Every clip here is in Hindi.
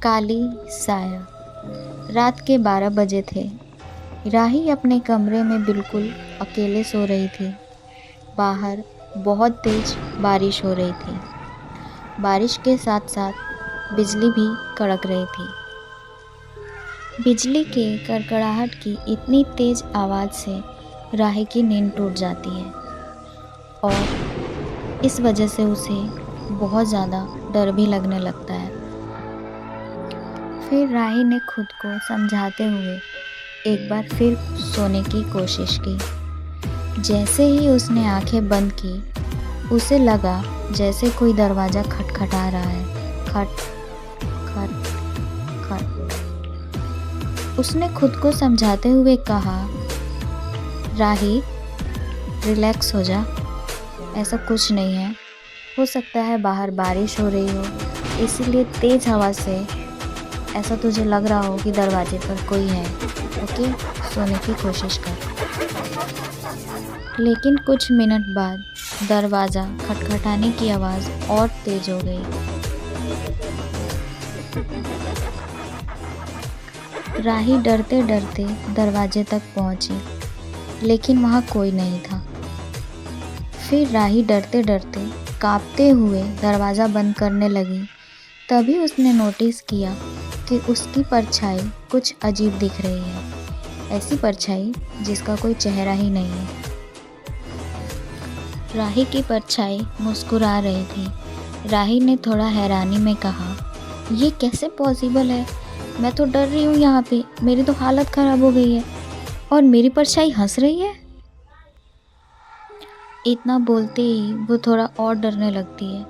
काली साया। रात के 12 बजे थे। राही अपने कमरे में बिल्कुल अकेले सो रही थी। बाहर बहुत तेज बारिश हो रही थी। बारिश के साथ साथ बिजली भी कड़क रही थी। बिजली के कड़कड़ाहट की इतनी तेज आवाज़ से राही की नींद टूट जाती है और इस वजह से उसे बहुत ज़्यादा डर भी लगने लगता है। फिर राही ने खुद को समझाते हुए एक बार फिर सोने की कोशिश की। जैसे ही उसने आंखें बंद की, उसे लगा जैसे कोई दरवाज़ा खटखटा रहा है। खट खट खट। उसने खुद को समझाते हुए कहा, राही रिलैक्स हो जा, ऐसा कुछ नहीं है। हो सकता है बाहर बारिश हो रही हो, इसीलिए तेज़ हवा से ऐसा तुझे लग रहा हो कि दरवाजे पर कोई है। ओके, सोने की कोशिश कर। लेकिन कुछ मिनट बाद दरवाज़ा खटखटाने की आवाज़ और तेज हो गई। राही डरते डरते दरवाजे तक पहुंची, लेकिन वहाँ कोई नहीं था। फिर राही डरते डरते कांपते हुए दरवाज़ा बंद करने लगी। तभी उसने नोटिस किया कि उसकी परछाई कुछ अजीब दिख रही है। ऐसी परछाई जिसका कोई चेहरा ही नहीं है। राही की परछाई मुस्कुरा रही थी। राही ने थोड़ा हैरानी में कहा, ये कैसे पॉसिबल है? मैं तो डर रही हूँ यहाँ पे, मेरी तो हालत ख़राब हो गई है और मेरी परछाई हंस रही है। इतना बोलते ही वो थोड़ा और डरने लगती है।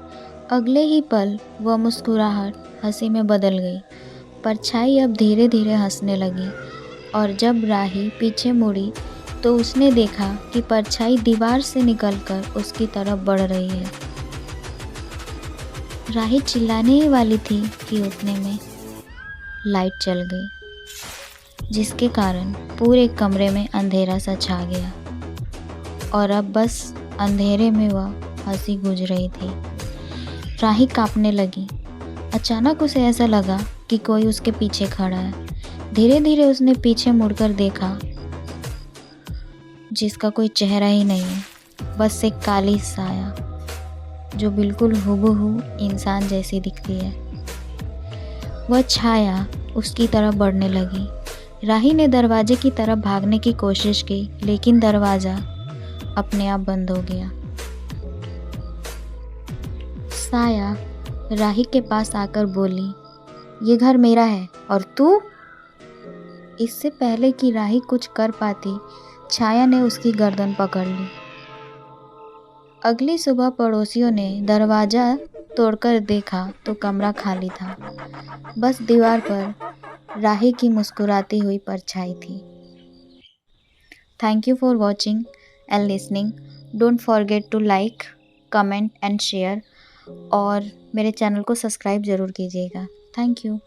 अगले ही पल वह मुस्कुराहट हंसी में बदल गई। परछाई अब धीरे धीरे हंसने लगी और जब राही पीछे मुड़ी तो उसने देखा कि परछाई दीवार से निकलकर उसकी तरफ बढ़ रही है। राही चिल्लाने ही वाली थी कि उतने में लाइट चल गई, जिसके कारण पूरे कमरे में अंधेरा सा छा गया और अब बस अंधेरे में वह हंसी गूंज रही थी। राही कांपने लगी। अचानक उसे ऐसा लगा कि कोई उसके पीछे खड़ा है। धीरे धीरे उसने पीछे मुड़कर देखा, जिसका कोई चेहरा ही नहीं है, बस एक काली साया जो बिल्कुल हूबहू इंसान जैसी दिखती है। वह छाया उसकी तरफ बढ़ने लगी। राही ने दरवाजे की तरफ भागने की कोशिश की, लेकिन दरवाज़ा अपने आप बंद हो गया। साया राही के पास आकर बोली, ये घर मेरा है और तू? इससे पहले कि राही कुछ कर पाती, छाया ने उसकी गर्दन पकड़ ली। अगली सुबह पड़ोसियों ने दरवाज़ा तोड़कर देखा तो कमरा खाली था। बस दीवार पर राही की मुस्कुराती हुई परछाई थी। Thank you for watching and listening. Don't forget to like, comment and share और मेरे चैनल को सब्सक्राइब ज़रूर कीजिएगा। Thank you.